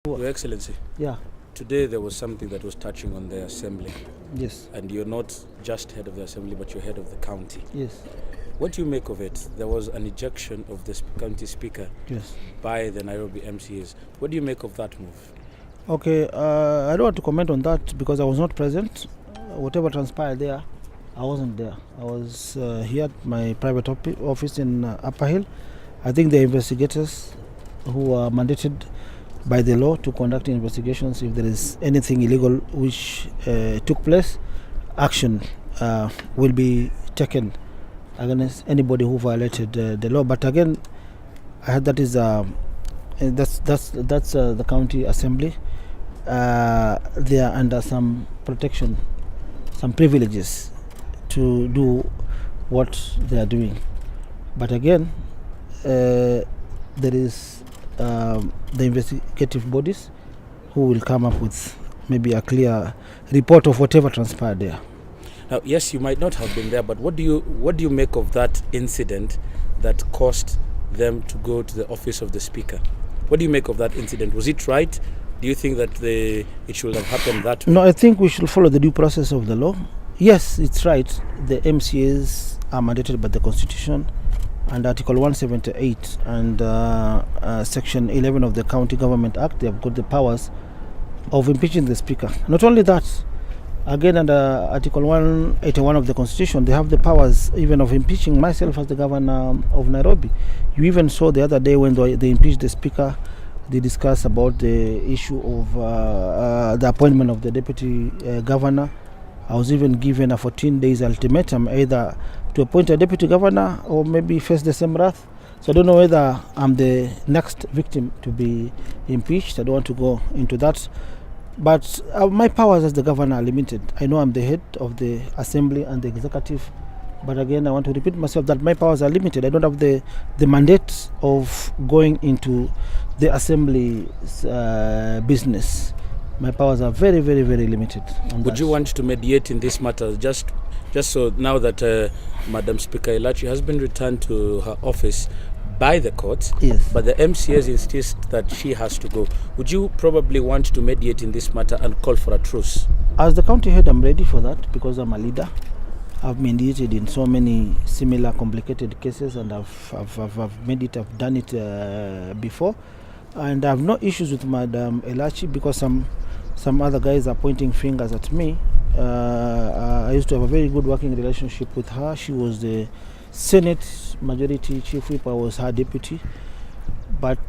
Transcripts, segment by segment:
Your Excellency. Yeah. Today there was something that was touching on the assembly. Yes. And you're not just head of the assembly, but you're head of the county. Yes. What do you make of it? There was an ejection of the county speaker by the Nairobi MCAs. What do you make of that move? Okay, I don't want to comment on that because I was not present. Whatever transpired there, I wasn't there. I was here at my private office in Upper Hill. I think the investigators who are mandated by the law to conduct investigations, if there is anything illegal which took place, action will be taken against anybody who violated the law. But again, I heard that is that's the county assembly. They are under some protection, some privileges to do what they are doing. But again, there is the investigative bodies who will come up with maybe a clear report of whatever transpired there. Now, yes, you might not have been there, but what do you make of that incident that caused them to go to the office of the speaker? What do you make of that incident? Was it right? Do you think that it should have happened that way? No, I think we should follow the due process of the law. Yes, it's right. The MCAs are mandated by the Constitution and Article 178 and Section 11 of the County Government Act. They have got the powers of impeaching the speaker. Not only that, again under Article 181 of the Constitution, they have the powers even of impeaching myself as the governor of Nairobi. You even saw the other day when they impeached the speaker, they discussed about the issue of the appointment of the deputy governor. I was even given a 14 days ultimatum either to appoint a deputy governor or maybe face the same wrath. So I don't know whether I'm the next victim to be impeached. I don't want to go into that. But my powers as the governor are limited. I know I'm the head of the assembly and the executive. But again, I want to repeat myself that my powers are limited. I don't have the mandate of going into the assembly's business. My powers are very, very, very limited. Would you want to mediate in this matter just so now that Madam Speaker Elachi has been returned to her office by the court, yes, but the MCAs insist that she has to go? Would you probably want to mediate in this matter and call for a truce? As the county head, I'm ready for that because I'm a leader. I've mediated in so many similar complicated cases and I've done it before. And I have no issues with Madam Elachi because some other guys are pointing fingers at me. I used to have a very good working relationship with her. She was the Senate Majority Chief Whip. I was her deputy. But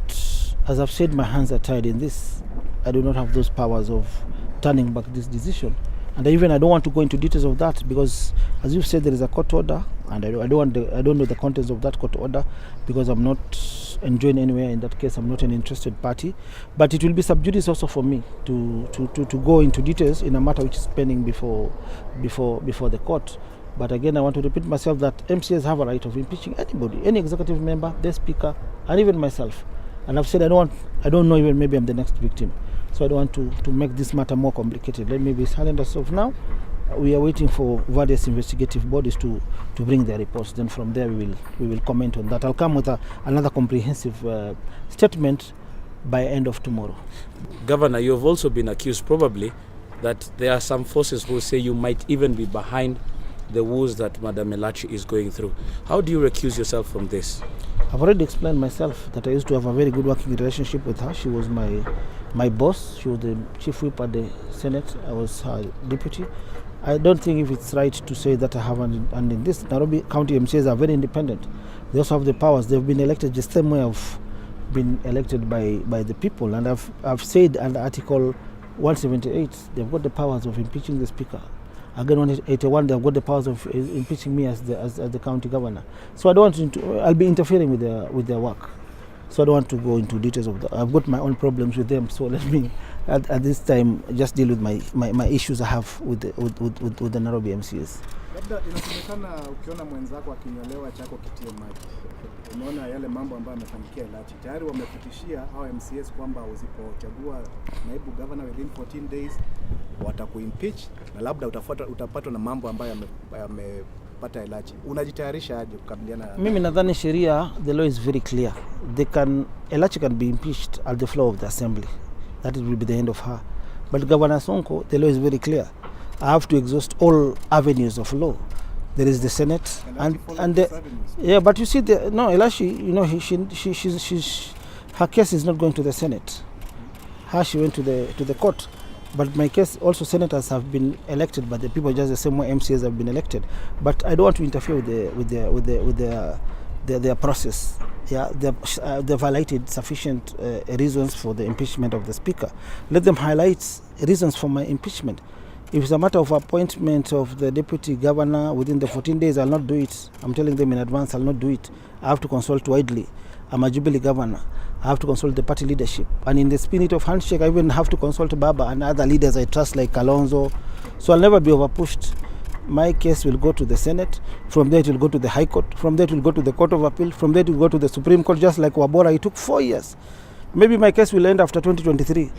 as I've said, my hands are tied in this. I do not have those powers of turning back this decision. And I don't want to go into details of that because, as you've said, there is a court order, and I don't know the contents of that court order because I'm not enjoined anywhere in that case. I'm not an interested party, but it will be sub judice also for me to go into details in a matter which is pending before the court. But again, I want to repeat myself that MCAs have a right of impeaching anybody, any executive member, the speaker, and even myself. And I've said I don't know even maybe I'm the next victim. So I don't want to make this matter more complicated. Let me be silent as of now. We are waiting for various investigative bodies to bring their reports. Then from there we will comment on that. I'll come with another comprehensive statement by end of tomorrow. Governor, you have also been accused probably that there are some forces who say you might even be behind the woes that Madam Elachi is going through. How do you recuse yourself from this? I've already explained myself that I used to have a very good working relationship with her. She was my boss. She was the chief whip at the Senate. I was her deputy. I don't think if it's right to say that I have, and in this, Nairobi County MCAs are very independent. They also have the powers. They've been elected the same way I've been elected by the people. And I've said under Article 178, they've got the powers of impeaching the speaker. Again, 181, they've got the powers of impeaching me as the county governor. So I don't want to. I'll be interfering with their work. So I don't want to go into details of that. I've got my own problems with them. So let me, at this time, just deal with my issues I have with the Nairobi MCAs. Labda inasemekana ukiona mwenzako akinyolewa chako kitie maji. Unaona yale mambo ambayo yamefanyikia Elachi. Tayari wamepitishia hao MCAs kwamba usipochagua naibu governor within 14 days watakuimpeach na labda utapatwa na mambo ambayo yamepata Elachi. Unajitayarisha aje kukabiliana? Mimi nadhani sheria, the law is very clear. Elachi can be impeached at the floor of the assembly. that it will be the end of her. But Governor Sonko, the law is very clear. I have to exhaust all avenues of law. There is the Senate, yeah. But you see, Elachi, her case is not going to the Senate. She went to the court. But my case, also senators have been elected by the people just the same way MCAs have been elected. But I don't want to interfere with their process. Yeah, they've highlighted sufficient reasons for the impeachment of the speaker. Let them highlight reasons for my impeachment. If it's a matter of appointment of the deputy governor within the 14 days, I'll not do it. I'm telling them in advance, I'll not do it. I have to consult widely. I'm a Jubilee governor. I have to consult the party leadership. And in the spirit of handshake, I even have to consult Baba and other leaders I trust like Kalonzo. So I'll never be overpushed. My case will go to the Senate. From there it will go to the High Court. From there it will go to the Court of Appeal. From there it will go to the Supreme Court, just like Wabora. It took 4 years. Maybe my case will end after 2023.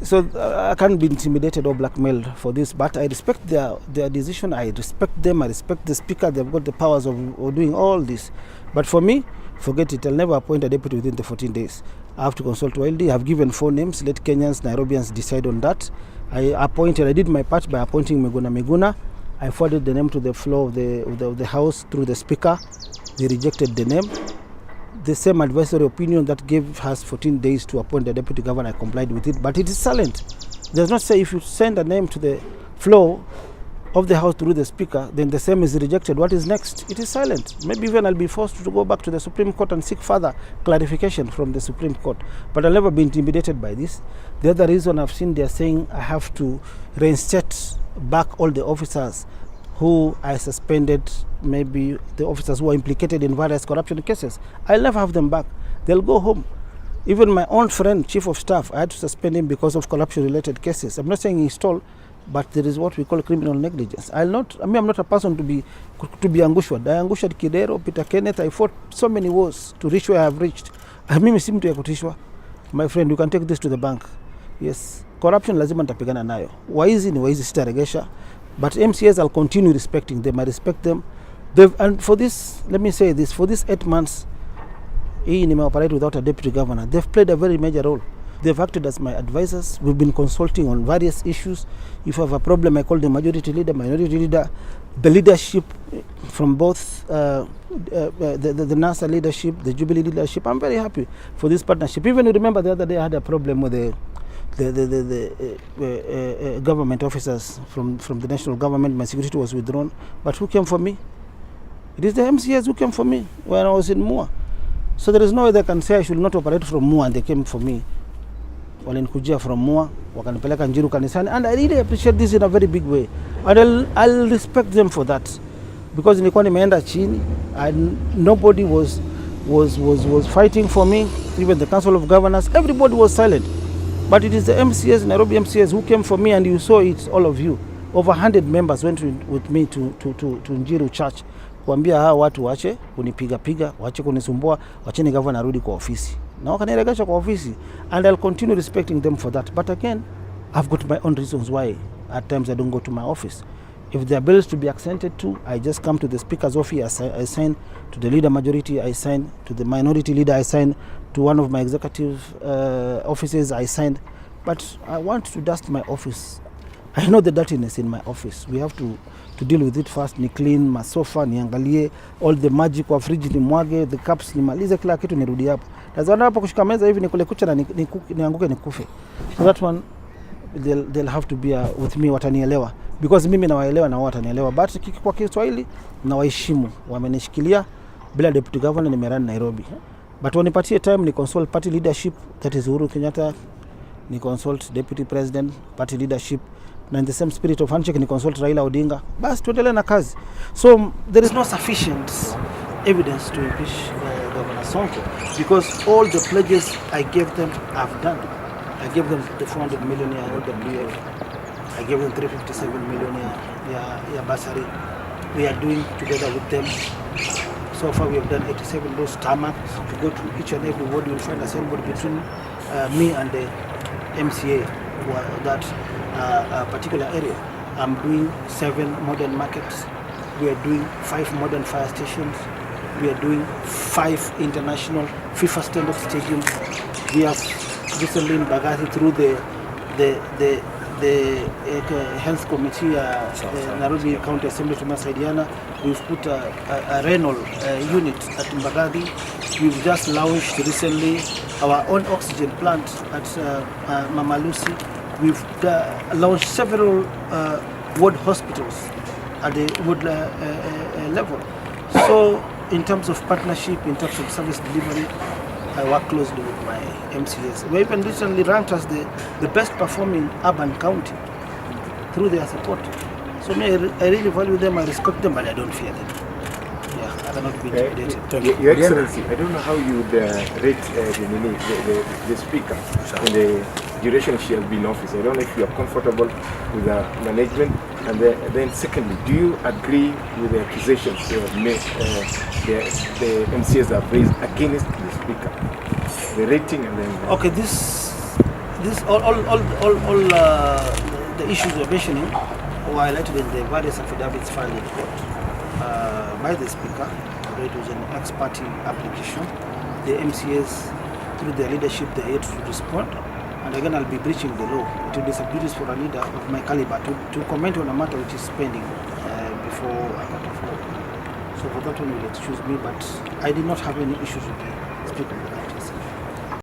So I can't be intimidated or blackmailed for this, but I respect their decision. I respect them. I respect the speaker. They've got the powers of doing all this. But for me, forget it. I'll never appoint a deputy within the 14 days. I have to consult widely. I've given 4 names. Let Kenyans, Nairobians decide on that. I did my part by appointing Miguna. I forwarded the name to the floor of the House through the speaker. They rejected the name. The same advisory opinion that gave us 14 days to appoint the deputy governor, I complied with it, but it is silent. It does not say if you send a name to the floor of the House through the speaker, then the same is rejected. What is next? It is silent. Maybe even I'll be forced to go back to the Supreme Court and seek further clarification from the Supreme Court. But I'll never be intimidated by this. The other reason I've seen they're saying I have to reinstate back all the officers who I suspended, maybe the officers who are implicated in various corruption cases. I'll never have them back. They'll go home. Even my own friend, chief of staff, I had to suspend him because of corruption-related cases. I'm not saying he stole, but there is what we call criminal negligence. I'm not a person to be anguishward. I anguished Kidero, Peter Kenneth. I fought so many wars to reach where I have reached. Mimi si mtu ya kutishwa. My friend, you can take this to the bank. Yes, corruption lazima nitapigana nayo. Waizi ni waizi, sitaregesha. But MCAs, I'll continue respecting them. I respect them. And for this, let me say this, for these 8 months, hii nimeoperate without a deputy governor. They've played a very major role. They've acted as my advisors. We've been consulting on various issues. If I have a problem, I call the majority leader, minority leader, the leadership from both the NASA leadership, the Jubilee leadership. I'm very happy for this partnership. Even you remember the other day I had a problem with the government officers from the national government. My security was withdrawn. But who came for me? It is the MCAs who came for me when I was in Mua. So there is no way they can say I should not operate from Mua, and they came for me. Walinikujia from Mua, wakanipeleka Njiru kanisani, and I really appreciate this in a very big way. And I'll respect them for that, because nilikuwa nimeenda chini and nobody was fighting for me. Even the Council of Governors, everybody was silent. But it is the MCAs, Nairobi MCAs, who came for me, and you saw it, all of you. Over 100 members went with me to Njiru Church. Kuambia hawa watu wache kunipiga, wache kunisumbua, wacheni governor arudi kwa ofisi. Na wakaniregesha kwa ofisi, and I'll continue respecting them for that. But again, I've got my own reasons why at times I don't go to my office. If there are bills to be accented to, I just come to the speaker's office, I sign. To the leader majority, I sign. To the minority leader, I sign. To one of my executive offices, I signed. But I want to dust my office. I know the dirtiness in my office. We have to deal with it first. Ni clean masofa, niangalie all the maji kwa fridge, ni mwage the cups, nimalize kila kitu, nirudi hapo. Tazama hapo kushika meza hivi nikule kucha na nianguke nikufe. So that one they'll have to be with me, watanielewa, because mimi nawaelewa na wao watanielewa. But kwa Kiswahili na waheshimu, wamenishikilia bila deputy governor, nimerani Nairobi. But wanipatie time ni consult party leadership, that is Uhuru Kenyatta, ni consult deputy president, party leadership, na in the same spirit of handshake ni consult Raila Odinga. Bas tuendelee na kazi. So there is no sufficient evidence to impeach Governor Sonko, because all the pledges I gave them I've done. I gave them the 400 million LWF. I gave them 357 million bursary. We are doing together with them. So far we have done 87 roads, tarmac. If you go to each and every ward, you will find a signboard between me and the MCA that particular area. I'm doing 7 modern markets. We are doing 5 modern fire stations. We are doing 5 international FIFA standard stadiums. We have recently in Bagati through the health committee, Nairobi County Assembly to Masaidiana. We've put a renal unit at Mbagathi. We've just launched recently our own oxygen plant at Mama Lucy. We've launched several ward hospitals at the ward level. So in terms of partnership, in terms of service delivery, I work closely with my MCAs. We even recently ranked as the best performing urban county through their support. So I really value them, I respect them, but I don't fear them. Yeah, I cannot be intimidated. Your Excellency, I don't know how you would rate the Speaker in the duration she has been in office. I don't know if you are comfortable with the management. And then secondly, do you agree with the accusations the MCAs have raised against the Speaker? The rating and then... Okay, all the issues you're mentioning were highlighted in the various affidavits filed in court by the Speaker. It was an ex-party application. The MCAs, through their leadership, they had to respond. And again, I'll be breaching the law. It will be subjudice for a leader of my caliber to comment on a matter which is pending before a court of law. So for that one, you will excuse me, but I did not have any issues with the Speaker.